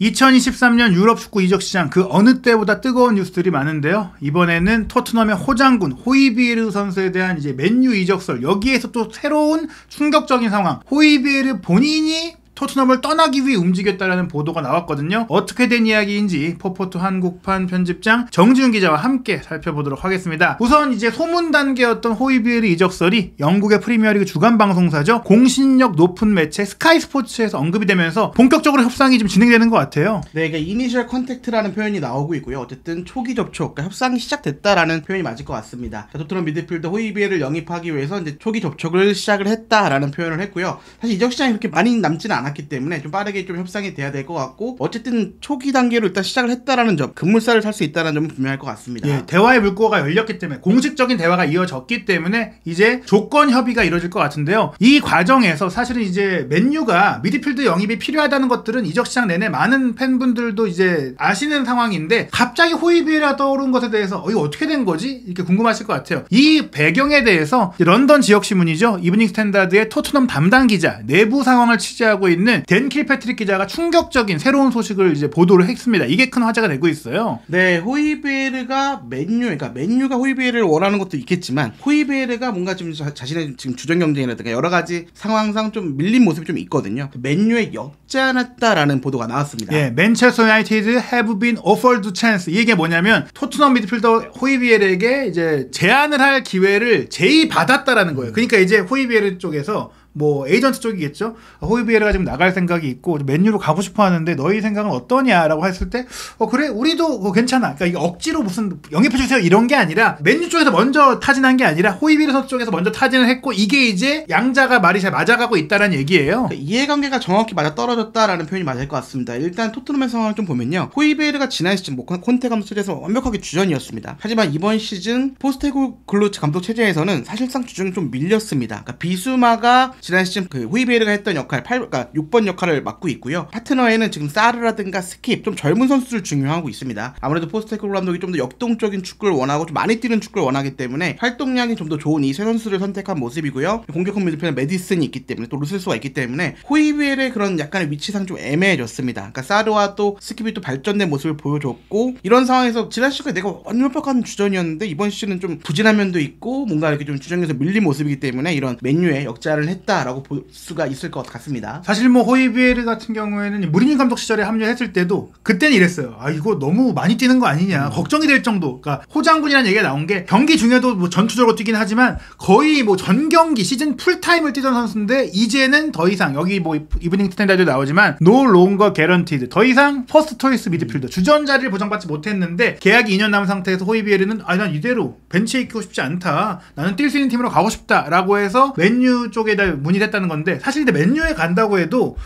2023년 유럽 축구 이적 시장 그 어느 때보다 뜨거운 뉴스들이 많은데요. 이번에는 토트넘의 호장군 호이비에르 선수에 대한 이제 맨유 이적설, 여기에서 또 새로운 충격적인 상황. 호이비에르 본인이 토트넘을 떠나기 위해 움직였다라는 보도가 나왔거든요. 어떻게 된 이야기인지 포포투 한국판 편집장 정지훈 기자와 함께 살펴보도록 하겠습니다. 우선 이제 소문 단계였던 호이비에르 이적설이 영국의 프리미어리그 주간 방송사죠. 공신력 높은 매체 스카이 스포츠에서 언급이 되면서 본격적으로 협상이 좀 진행되는 것 같아요. 네, 그러니까 이니셜 컨택트라는 표현이 나오고 있고요. 어쨌든 초기 접촉, 그러니까 협상이 시작됐다라는 표현이 맞을 것 같습니다. 토트넘 미드필더 호이비에르를 영입하기 위해서 이제 초기 접촉을 시작을 했다라는 표현을 했고요. 사실 이적 시장이 그렇게 많이 남지는 않았기 때문에 좀 빠르게 좀 협상이 돼야 될 것 같고, 어쨌든 초기 단계로 일단 시작을 했다라는 점, 급물살을 살 수 있다는 점은 분명할 것 같습니다. 예, 대화의 물꼬가 열렸기 때문에, 공식적인 대화가 이어졌기 때문에 이제 조건 협의가 이루어질 것 같은데요. 이 과정에서 사실은 이제 맨유가 미드필드 영입이 필요하다는 것들은 이적 시장 내내 많은 팬분들도 이제 아시는 상황인데, 갑자기 호이비에르가 떠오른 것에 대해서 이거 어떻게 된 거지? 이렇게 궁금하실 것 같아요. 이 배경에 대해서 런던 지역신문이죠. 이브닝 스탠다드의 토트넘 담당 기자, 내부 상황을 취재하고 있는 댄 킬패트릭 기자가 충격적인 새로운 소식을 이제 보도를 했습니다. 이게 큰 화제가 되고 있어요. 네, 호이비에르가 그러니까 맨유가 호이비에르를 원하는 것도 있겠지만, 호이비에르가 뭔가 지금 자신의 지금 주전 경쟁이라든가 여러 가지 상황상 좀 밀린 모습이 좀 있거든요. 맨유에 역전했다라는 보도가 나왔습니다. 예, 맨체스터 유나이티드 have been offered chance. 이게 뭐냐면 토트넘 미드필더 호이비에르에게 이제 제안을 할 기회를 제의받았다라는 거예요. 그러니까 이제 호이비에르 쪽에서 뭐 에이전트 쪽이겠죠. 호이비에르가 지금 나갈 생각이 있고 맨유로 가고 싶어 하는데 너희 생각은 어떠냐라고 했을 때 그래 우리도 괜찮아. 그러니까 이게 억지로 무슨 영입해 주세요 이런 게 아니라, 맨유 쪽에서 먼저 타진한 게 아니라 호이비에르 선수 쪽에서 먼저 타진을 했고, 이게 이제 양자가 말이 잘 맞아가고 있다라는 얘기예요. 그러니까 이해관계가 정확히 맞아 떨어졌다라는 표현이 맞을 것 같습니다. 일단 토트넘의 상황을 좀 보면요, 호이비에르가 지난 시즌 콘테 감독 체제에서 완벽하게 주전이었습니다. 하지만 이번 시즌 포스테코글루 감독 체제에서는 사실상 주전이 좀 밀렸습니다. 그러니까 비수마가 지난 시즌 그 호이비에르가 했던 역할, 그러니까 6번 역할을 맡고 있고요. 파트너에는 지금 사르라든가 스킵, 좀 젊은 선수를 중요하고 있습니다. 아무래도 포스테코글루 감독이 좀 더 역동적인 축구를 원하고 좀 많이 뛰는 축구를 원하기 때문에 활동량이 좀 더 좋은 이 세 선수를 선택한 모습이고요. 공격형 미드필더 메디슨이 있기 때문에, 또 루셀소가 있기 때문에 호이비에르의 그런 약간의 위치상 좀 애매해졌습니다. 그러니까 사르와 또 스킵이 또 발전된 모습을 보여줬고, 이런 상황에서 지난 시즌에 내가 완벽한 주전이었는데 이번 시즌은 좀 부진한 면도 있고 뭔가 이렇게 좀 주전에서 밀린 모습이기 때문에 이런 맨유에 역자를 했다라고 볼 수가 있을 것 같습니다. 사실 뭐 호이비에르 같은 경우에는 무리뉴 감독 시절에 합류했을 때도 그때는 이랬어요. 이거 너무 많이 뛰는 거 아니냐, 걱정이 될 정도. 그러니까 호장군이라는 얘기가 나온 게, 경기 중에도 뭐 전투적으로 뛰긴 하지만 거의 뭐 전 경기 시즌 풀타임을 뛰던 선수인데, 이제는 더 이상 여기 뭐 이브닝 스탠다드 나오지만 no longer guaranteed, 더 이상 퍼스트 초이스 미드필더 주전 자리를 보장받지 못했는데, 계약이 2년 남은 상태에서 호이비에르는 난 이대로 벤치에 있고 싶지 않다, 나는 뛸 수 있는 팀으로 가고 싶다 라고 해서 맨유 쪽에다 문의를 했다는 건데, 사실 근데 맨유에 간다고 해도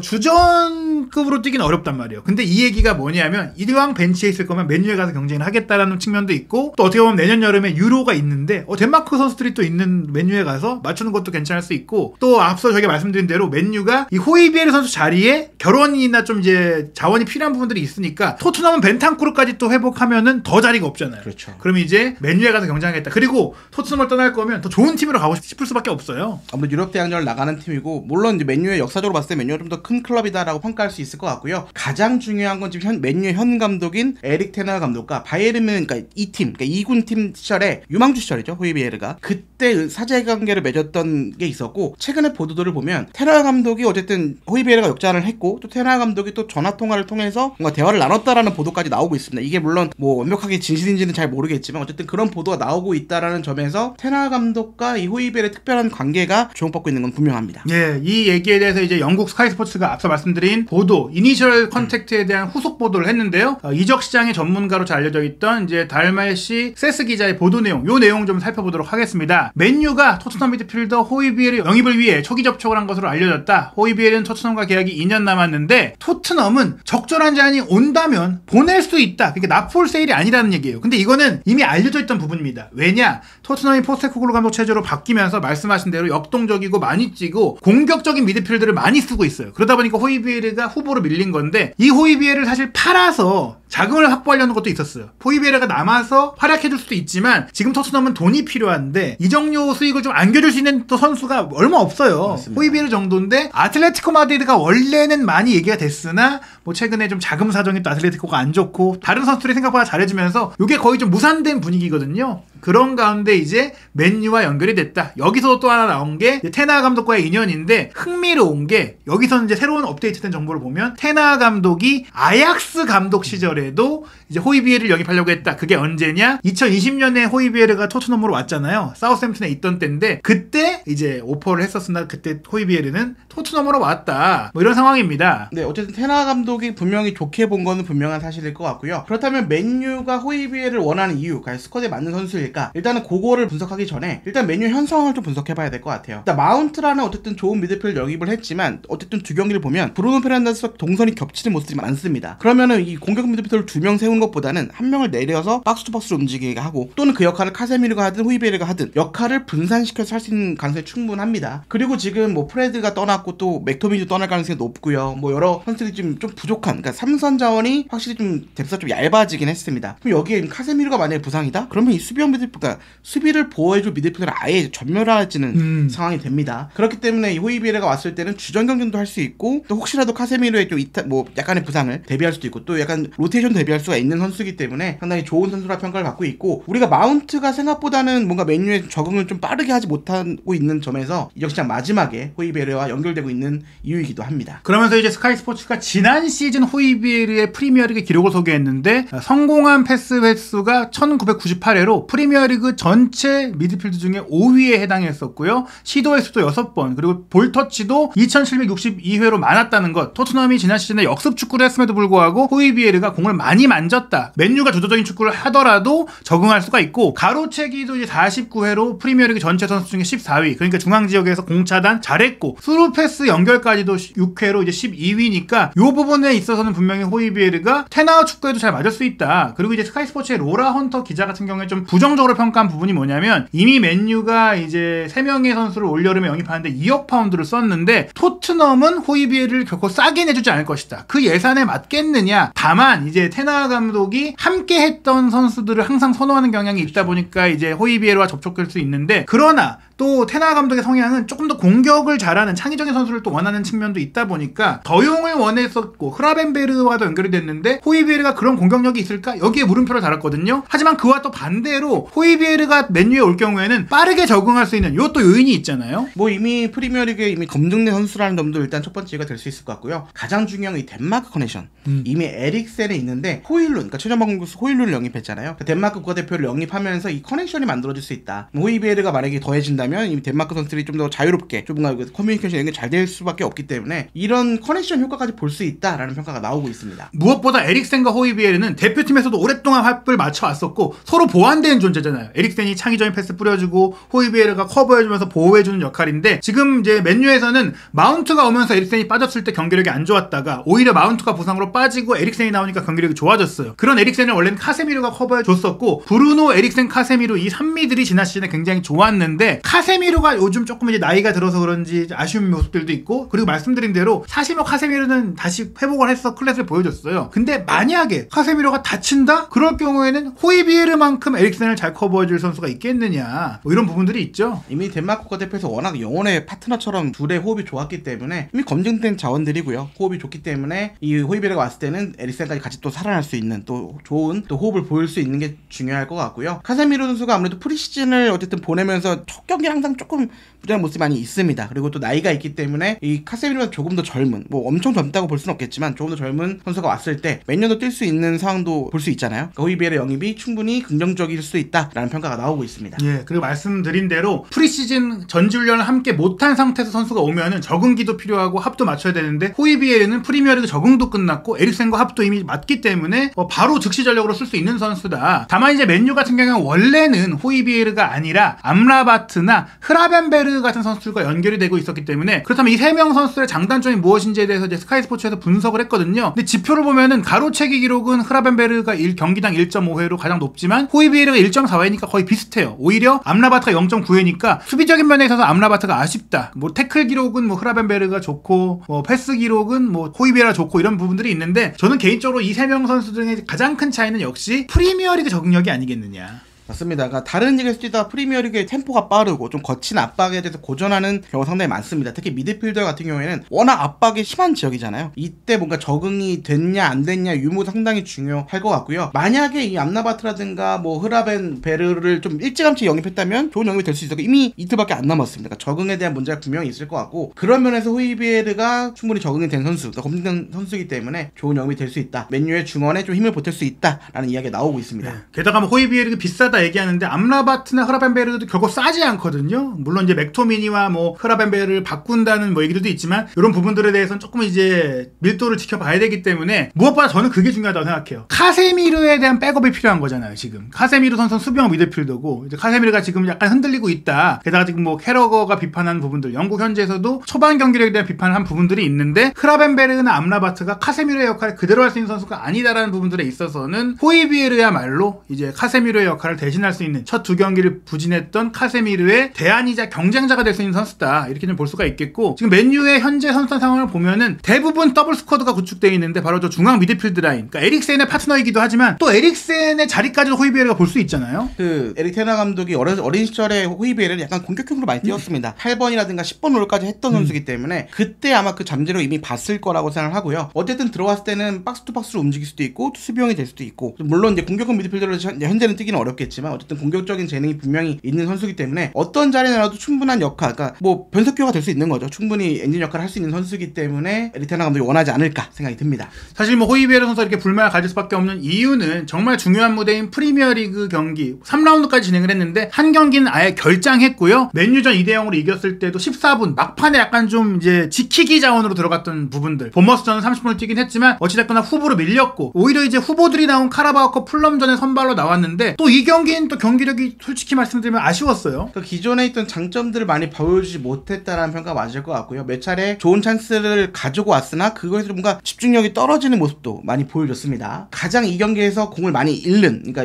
주전급으로 뛰기는 어렵단 말이에요. 근데 이 얘기가 뭐냐면, 이왕 벤치에 있을 거면 맨유에 가서 경쟁을 하겠다라는 측면도 있고, 또 어떻게 보면 내년 여름에 유로가 있는데 덴마크 선수들이 또 있는 맨유에 가서 맞추는 것도 괜찮을 수 있고, 또 앞서 저희가 말씀드린 대로 맨유가 이 호이비에르 선수 자리에 결혼이나 좀 이제 자원이 필요한 부분들이 있으니까, 토트넘은 벤탄쿠르까지 또 회복하면은 더 자리가 없잖아요. 그렇죠. 그럼 이제 맨유에 가서 경쟁하겠다. 그리고 토트넘을 떠날 거면 더 좋은 팀으로 가고 싶을 수밖에 없어요. 아무래도 유럽 대항전을 나가는 팀이고, 물론 이제 맨유의 역사적으로 봤을 때 맨유가 좀 더 큰 클럽이다라고 평가할 수 있을 것 같고요. 가장 중요한 건 지금 맨유의 현 감독인 에릭 테너 감독과 바이에른, 그러니까 이 팀, 그러니까 2군 팀 시절에, 유망주 시절이죠, 호이비에르가 그때 사제관계를 맺었던 게 있었고, 최근에 보도들을 보면 테너 감독이 어쨌든 호이비에르가 역전을 했고, 또 테너 감독이 또 전화 통화를 통해서 뭔가 대화를 나눴다라는 보도까지 나오고 있습니다. 이게 물론 뭐 완벽하게 진실인지는 잘 모르겠지만 어쨌든 그런 보도가 나오고 있다라는 점에서 테너 감독과 이 호이비에르의 특별한 관계가 주목받고 있는 건 분명합니다. 예, 이 얘기에 대해서 이제 영국 스카이 스포츠가 앞서 말씀드린 보도, 이니셜 컨택트에 대한 후속 보도를 했는데요. 이적 시장의 전문가로 잘 알려져 있던 이제 달말시 세스 기자의 보도 내용, 요 내용 좀 살펴보도록 하겠습니다. 맨유가 토트넘 미드필더 호이비에르 영입을 위해 초기 접촉을 한 것으로 알려졌다. 호이비에르는 토트넘과 계약이 2년 남았는데 토트넘은 적절한 제안이 온다면 보낼 수 있다. 그러니까 납볼 세일이 아니라는 얘기예요. 근데 이거는 이미 알려져 있던 부분입니다. 왜냐? 토트넘이 포스테코글루 감독 체제로 바뀌면서 말씀하신 대로 역동적이고 많이 뛰고 공격적인 미드필더를 많이 쓰고 있어요. 그러다 보니까 호이비에르가 후보로 밀린 건데 이 호이비에르를 사실 팔아서 자금을 확보하려는 것도 있었어요. 호이비에르가 남아서 활약해줄 수도 있지만 지금 토트넘은 돈이 필요한데 이적료 수익을 좀 안겨줄 수 있는 또 선수가 얼마 없어요. 맞습니다. 호이비에르 정도인데 아틀레티코 마드리드가 원래는 많이 얘기가 됐으나 뭐 최근에 좀 자금 사정이 또 아틀레티코가 안 좋고 다른 선수들이 생각보다 잘해주면서 이게 거의 좀 무산된 분위기거든요. 그런 가운데 이제 맨유와 연결이 됐다. 여기서 또 하나 나온 게 테나 감독과의 인연인데 흥미로운 게 여기서는 이제 새로운 업데이트된 정보를 보면 테나 감독이 아약스 감독 시절에도 이제 호이비에르를 영입하려고 했다. 그게 언제냐? 2020년에 호이비에르가 토트넘으로 왔잖아요. 사우스햄튼에 있던 때인데 그때 이제 오퍼를 했었으나 그때 호이비에르는 토트넘으로 왔다. 뭐 이런 상황입니다. 네, 어쨌든 테나 감독이 분명히 좋게 본 거는 분명한 사실일 것 같고요. 그렇다면 맨유가 호이비에르를 원하는 이유, 스쿼드에 맞는 선수일까? 일단은 그거를 분석하기 전에 일단 맨유 현 상황을 좀 분석해봐야 될 것 같아요. 일단 마운트라는 어쨌든 좋은 미드필더 영입을 했지만 어쨌든 두 경기를 보면 브루노 페르난데스와 동선이 겹치는 모습이 많습니다. 그러면은 이 공격 미드필더를 2명 세우는 것보다는 한 명을 내려서 박스 투 박스로 움직이게 하고 또는 그 역할을 카세미르가 하든 호이비에르가 하든 역할을 분산시켜서 할 수 있는 가능성이 충분합니다. 그리고 지금 뭐 프레드가 떠났고 또 맥토미도 떠날 가능성이 높고요. 뭐 여러 선수들이 좀 부족한, 그러니까 삼선 자원이 확실히 좀 뎁스가 좀 얇아지긴 했습니다. 그럼 여기에 카세미르가 만약에 부상이다? 그러면 이 수비형 미드필더, 그러니까 수비를 보호해줄 미드필더를 아예 전멸해지는 상황이 됩니다. 그렇기 때문에 이 호이비에르가 왔을 때는 주전 경쟁도 할 수 있고 또 혹시라도 카세미르의 좀 뭐 약간의 부상을 대비할 수도 있고 또 약간 로테이션 대비할 수가 있는 선수이기 때문에 상당히 좋은 선수라 평가를 받고 있고, 우리가 마운트가 생각보다는 뭔가 맨유에 적응을 좀 빠르게 하지 못하고 있는 점에서 역시나 마지막에 호이비에르와 연결되고 있는 이유이기도 합니다. 그러면서 이제 스카이 스포츠가 지난 시즌 호이비에르의 프리미어리그 기록을 소개했는데 성공한 패스 횟수가 1998회로 프리미어리그 전체 미드필드 중에 5위에 해당했었고요. 시도 횟수도 6번, 그리고 볼터치도 2762회로 많았다는 것. 토트넘이 지난 시즌에 역습 축구를 했음에도 불구하고 호이비에르가 공을 많이 만졌다. 맨유가 주도적인 축구를 하더라도 적응할 수가 있고, 가로채기도 이제 49회로 프리미어리그 전체 선수 중에 14위. 그러니까 중앙 지역에서 공 차단 잘했고, 스루 패스 연결까지도 6회로 이제 12위니까 이 부분에 있어서는 분명히 호이비에르가 테나와 축구에도 잘 맞을 수 있다. 그리고 이제 스카이 스포츠의 로라 헌터 기자 같은 경우에 좀 부정적으로 평가한 부분이 뭐냐면, 이미 맨유가 이제 3명의 선수를 올여름에 영입하는데 2억 파운드를 썼는데 토트넘은 호이비에르를 결코 싸게 내주지 않을 것이다. 그 예산에 맞겠느냐. 다만 이제 테나 감독이 함께 했던 선수들을 항상 선호하는 경향이 있다 보니까 이제 호이비에르와 접촉할 수 있는데, 그러나 또 테나 감독의 성향은 조금 더 공격을 잘하는 창의적인 선수를 또 원하는 측면도 있다 보니까 더용을 원했었고 흐라벤베르와도 연결이 됐는데 호이비에르가 그런 공격력이 있을까? 여기에 물음표를 달았거든요. 하지만 그와 또 반대로 호이비에르가 맨유에 올 경우에는 빠르게 적응할 수 있는 이것도 요인이 있잖아요. 뭐 이미 프리미어리그에 이미 검증된 선수라는 점도 일단 첫 번째가 될 수 있을 것 같고요. 가장 중요한 게 이 덴마크 커넥션. 이미 에릭센에 있는데 호일룬, 그러니까 최전방 공격수 호일룬을 영입했잖아요. 덴마크 국가대표를 영입하면서 이 커넥션이 만들어질 수 있다. 호이비에르가 만약에 더해진다면 이 덴마크 선수들이 좀 더 자유롭게 좀 더 커뮤니케이션 이런 게 잘 될 수밖에 없기 때문에 이런 커넥션 효과까지 볼 수 있다라는 평가가 나오고 있습니다. 무엇보다 에릭센과 호이비에르는 대표팀에서도 오랫동안 합을 맞춰왔었고 서로 보완되는 존재잖아요. 에릭센이 창의적인 패스 뿌려주고 호이비에르가 커버해주면서 보호해주는 역할인데, 지금 이제 맨유에서는 마운트가 오면서 에릭센이 빠졌을 때 경기력이 안 좋았다가 오히려 마운트가 부상으로 빠지고 에릭센이 나오니까 경기력이 좋아졌어요. 그런 에릭센을 원래는 카세미르가 커버해줬었고, 브루노, 에릭센, 카세미르 이 3미들이 지난 시즌에 굉장히 좋았는데 카세미르가 요즘 조금 이제 나이가 들어서 그런지 아쉬운 모습들도 있고, 그리고 말씀드린 대로 사실 뭐 카세미르는 다시 회복을 해서 클래스를 보여줬어요. 근데 만약에 카세미르가 다친다? 그럴 경우에는 호이비에르만큼 에릭센을 잘 커버해줄 선수가 있겠느냐, 뭐 이런 부분들이 있죠. 이미 덴마크 국가대표에서 워낙 영혼의 파트너처럼 둘의 호흡이 좋았기 때문에 이미 검증된 자원들이고요. 호흡이 좋기 때문에 이 호이비에르가 왔을 때는 에릭센까지 같이 또 살아날 수 있는 또 좋은 또 호흡을 보일 수 있는 게 중요할 것 같고요. 카세미르 선수가 아무래도 프리시즌을 어쨌든 보내면서 첫 경기 항상 조금 부진한 모습이 많이 있습니다. 그리고 또 나이가 있기 때문에 이 카세미르가 조금 더 젊은, 뭐 엄청 젊다고 볼 수는 없겠지만 조금 더 젊은 선수가 왔을 때 몇 년도 뛸 수 있는 상황도 볼 수 있잖아요. 그러니까 호이비에르 영입이 충분히 긍정적일 수 있다라는 평가가 나오고 있습니다. 예, 그리고 말씀드린 대로 프리시즌 전지훈련을 함께 못한 상태에서 선수가 오면은 적응기도 필요하고 합도 맞춰야 되는데, 호이비에르는 프리미어리그 적응도 끝났고 에릭센과 합도 이미 맞기 때문에 바로 즉시 전력으로 쓸 수 있는 선수다. 다만 이제 맨유 같은 경우는 원래는 호이비에르가 아니라 암라바트나 흐라벤베르 같은 선수들과 연결이 되고 있었기 때문에, 그렇다면 이 3명 선수의 장단점이 무엇인지에 대해서 이제 스카이 스포츠에서 분석을 했거든요. 근데 지표를 보면은 가로채기 기록은 흐라벤베르가 경기당 1.5회로 가장 높지만 호이비에르가 0.4회니까 거의 비슷해요. 오히려 암라바트가 0.9회니까 수비적인 면에 있어서 암라바트가 아쉽다. 뭐 태클 기록은 뭐 흐라벤베르가 좋고 뭐 패스 기록은 뭐 호이비에르가 좋고 이런 부분들이 있는데 저는 개인적으로 이 세 명 선수 중에 가장 큰 차이는 역시 프리미어리그 적응력이 아니겠느냐. 맞습니다. 그러니까 다른 리그에서 뛰다 프리미어리그의 템포가 빠르고 좀 거친 압박에 대해서 고전하는 경우가 상당히 많습니다. 특히 미드필더 같은 경우에는 워낙 압박이 심한 지역이잖아요. 이때 뭔가 적응이 됐냐 안 됐냐 유무도 상당히 중요할 것 같고요. 만약에 이 암라바트라든가 뭐 흐라벤베르를 좀 일찌감치 영입했다면 좋은 영입이 될 수 있었고 이미 이틀밖에 안 남았습니다. 그러니까 적응에 대한 문제가 분명히 있을 것 같고 그런 면에서 호이비에르가 충분히 적응이 된 선수, 검증된 선수이기 때문에 좋은 영입이 될 수 있다. 맨유의 중원에 좀 힘을 보탤 수 있다라는 이야기가 나오고 있습니다. 네. 게다가 뭐 호이비에르가 비싸다 얘기하는데 암라바트나 흐라벤베르도 결국 싸지 않거든요. 물론 이제 맥토미니와 뭐 흐라벤베르를 바꾼다는 뭐 얘기들도 있지만 이런 부분들에 대해서는 조금 이제 밀도를 지켜봐야 되기 때문에 무엇보다 저는 그게 중요하다고 생각해요. 카세미르에 대한 백업이 필요한 거잖아요. 지금 카세미르 선수는 수비형 미드필더고 이제 카세미르가 지금 약간 흔들리고 있다. 게다가 지금 뭐 캐러거가 비판한 부분들, 영국 현지에서도 초반 경기력에 대한 비판을 한 부분들이 있는데 흐라벤베르나 암라바트가 카세미르의 역할을 그대로 할 수 있는 선수가 아니다라는 부분들에 있어서는 호이비에르야말로 이제 카세미르의 역할을 대신할 수 있는 첫 두 경기를 부진했던 카세미르의 대안이자 경쟁자가 될 수 있는 선수다. 이렇게 좀 볼 수가 있겠고 지금 맨유의 현재 선수단 상황을 보면은 대부분 더블 스쿼드가 구축되어 있는데 바로 저 중앙 미드필드 라인. 그러니까 에릭센의 파트너이기도 하지만 또 에릭센의 자리까지도 호이비에르가 볼 수 있잖아요. 그 에릭 테나 감독이 어린 시절에 호이비에르는 약간 공격형으로 많이 뛰었습니다. 8번이라든가 10번 롤까지 했던 선수이기 때문에 그때 아마 그 잠재력 이미 봤을 거라고 생각을 하고요. 어쨌든 들어왔을 때는 박스 투 박스로 움직일 수도 있고 수비형이 될 수도 있고 물론 이제 공격형 미드필더로 현재는 뛰기는 어렵겠지만 어쨌든 공격적인 재능이 분명히 있는 선수이기 때문에 어떤 자리에 나와도 충분한 역할, 그러니까 뭐 변속기가 될 수 있는 거죠. 충분히 엔진 역할을 할 수 있는 선수이기 때문에 에릭 테나 감독이 원하지 않을까 생각이 듭니다. 사실 뭐 호이비에르 선수가 이렇게 불만을 가질 수밖에 없는 이유는 정말 중요한 무대인 프리미어리그 경기 3라운드까지 진행을 했는데 한 경기는 아예 결장했고요. 맨유전 2대0으로 이겼을 때도 14분 막판에 약간 좀 이제 지키기 자원으로 들어갔던 부분들. 본머스전은 30분을 뛰긴 했지만 어찌됐거나 후보로 밀렸고 오히려 이제 후보들이 나온 카라바오컵 풀럼전에 선발로 나왔는데 또 이 경기는 또 경기력이 솔직히 말씀드리면 아쉬웠어요. 그러니까 기존에 있던 장점들을 많이 보여주지 못했다라는 평가가 맞을 것 같고요. 몇 차례 좋은 찬스를 가지고 왔으나 그거에서 뭔가 집중력이 떨어지는 모습도 많이 보여줬습니다. 가장 이 경기에서 공을 많이 잃는, 그러니까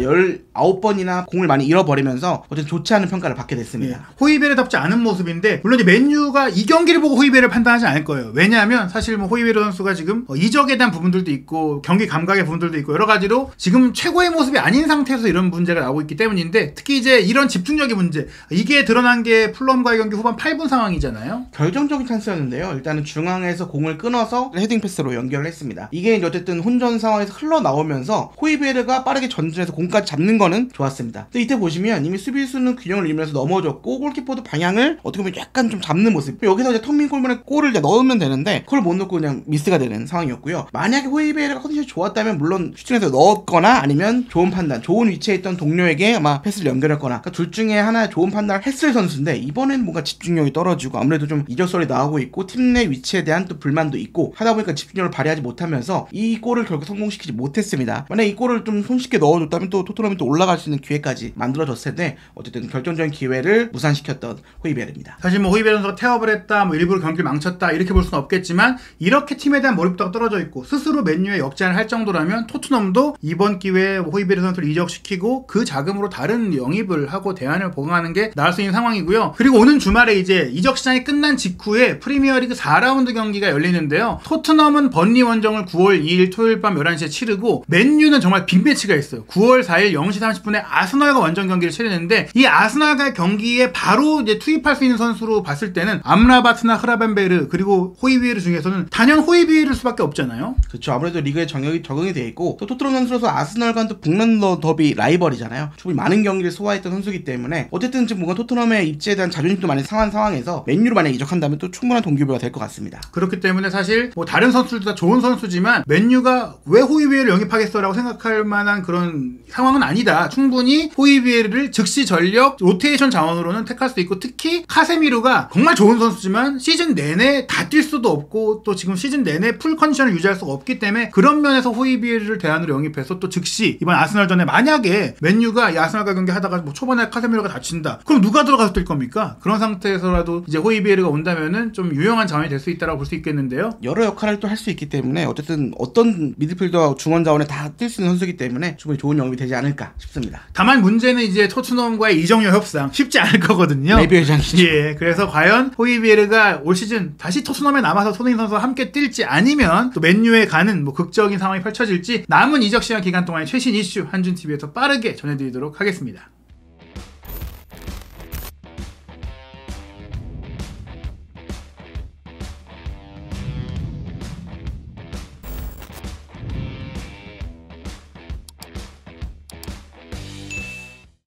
19번이나 공을 많이 잃어버리면서 어쨌든 좋지 않은 평가를 받게 됐습니다. 예, 호이베르답지 않은 모습인데 물론 이제 맨유가 이 경기를 보고 호이베르를 판단하지 않을 거예요. 왜냐하면 사실 뭐 호이베르 선수가 지금 이적에 대한 부분들도 있고 경기 감각의 부분들도 있고 여러 가지로 지금 최고의 모습이 아닌 상태에서 이런 문제가 나오고 있기 때문인데 특히 이제 이런 집중력의 문제 이게 드러난 게 풀럼과의 경기 후반 8분 상황이잖아요. 결정적인 찬스였는데요. 일단은 중앙에서 공을 끊어서 헤딩 패스로 연결을 했습니다. 이게 이제 어쨌든 혼전 상황에서 흘러나오면서 호이베르가 빠르게 전진해서 공까지 잡는 거는 좋았습니다. 근데 이때 보시면 이미 수비수는 균형을 잃으면서 넘어졌고 골키퍼도 방향을 어떻게 보면 약간 좀 잡는 모습. 여기서 이제 턴민 골문에 골을 이제 넣으면 되는데 그걸 못 넣고 그냥 미스가 되는 상황이었고요. 만약에 호이베르가 컨디션이 좋았다면 물론 슈팅에서 넣었거나 아니면 좋은 판단, 좋은 위치에 있던 동료에게 아마 패스를 연결했거나 그러니까 둘 중에 하나 좋은 판단을 했을 선수인데 이번엔 뭔가 집중력이 떨어지고 아무래도 좀 이적설이 나오고 있고 팀 내 위치에 대한 또 불만도 있고 하다 보니까 집중력을 발휘하지 못하면서 이 골을 결국 성공시키지 못했습니다. 만약에 이 골을 좀 손쉽게 넣어줬다면 또 토트넘이 또 올라갈 수 있는 기회까지 만들어졌을 텐데 어쨌든 결정적인 기회를 무산시켰던 호이베르입니다. 사실 뭐 호이베르 선수가 태업을 했다, 뭐 일부러 경기를 망쳤다 이렇게 볼 수는 없겠지만 이렇게 팀에 대한 몰입도가 떨어져 있고 스스로 맨유에 역전을 할 정도라면 토트넘도 이번 기회에 호이베르 선수를 이적시키고 그 자금으로 다른 영입을 하고 대안을 보강하는 게 나을 수 있는 상황이고요. 그리고 오는 주말에 이제 이적 시장이 끝난 직후에 프리미어리그 4라운드 경기가 열리는데요. 토트넘은 번리 원정을 9월 2일 토요일 밤 11시에 치르고 맨유는 정말 빅매치가 있어요. 9월 4일 0시 30분에 아스널과 원정 경기를 치르는데 이 아스널과 경기에 바로 이제 투입할 수 있는 선수로 봤을 때는 암라바트나 흐라벤베르 그리고 호이비에르 중에서는 단연 호이비에르 수밖에 없잖아요. 그렇죠. 아무래도 리그에 적응이 돼 있고 또 토트넘 선수로서 아스널과는 또 북런던 더비 라이벌이잖아요. 충분히 많은 경기를 소화했던 선수이기 때문에 어쨌든 지금 뭔가 토트넘의 입지에 대한 자존심도 많이 상한 상황에서 맨유로 만약에 이적한다면 또 충분한 동기부여가 될 것 같습니다. 그렇기 때문에 사실 뭐 다른 선수들도 다 좋은 선수지만 맨유가 왜 호이비에르를 영입하겠어라고 생각할 만한 그런 상황은 아니다. 충분히 호이비에르를 즉시 전력 로테이션 자원으로는 택할 수 있고 특히 카세미르가 정말 좋은 선수지만 시즌 내내 다 뛸 수도 없고 또 지금 시즌 내내 풀 컨디션을 유지할 수가 없기 때문에 그런 면에서 호이비에르를 대안으로 영입해서 또 즉시 이번 아스널전에 만약에 맨유가 호이베르가 아스날과 경기 하다가 뭐 초반에 카세미로가 다친다. 그럼 누가 들어가서 뛸 겁니까? 그런 상태에서라도 이제 호이베르가 온다면은 좀 유용한 자원이 될 수 있다라고 볼 수 있겠는데요. 여러 역할을 또 할 수 있기 때문에 어쨌든 어떤 미드필더와 중원 자원에 다 뛸 수 있는 선수이기 때문에 충분히 좋은 영입이 되지 않을까 싶습니다. 다만 문제는 이제 토트넘과의 이적료 협상 쉽지 않을 거거든요. 레비 회장이죠. 예, 그래서 과연 호이비에르가 올 시즌 다시 토트넘에 남아서 손흥민 선수와 함께 뛸지 아니면 또 맨유에 가는 뭐 극적인 상황이 펼쳐질지 남은 이적 시간 기간 동안의 최신 이슈 한준 TV에서 빠르게 전해드리도록 하겠습니다.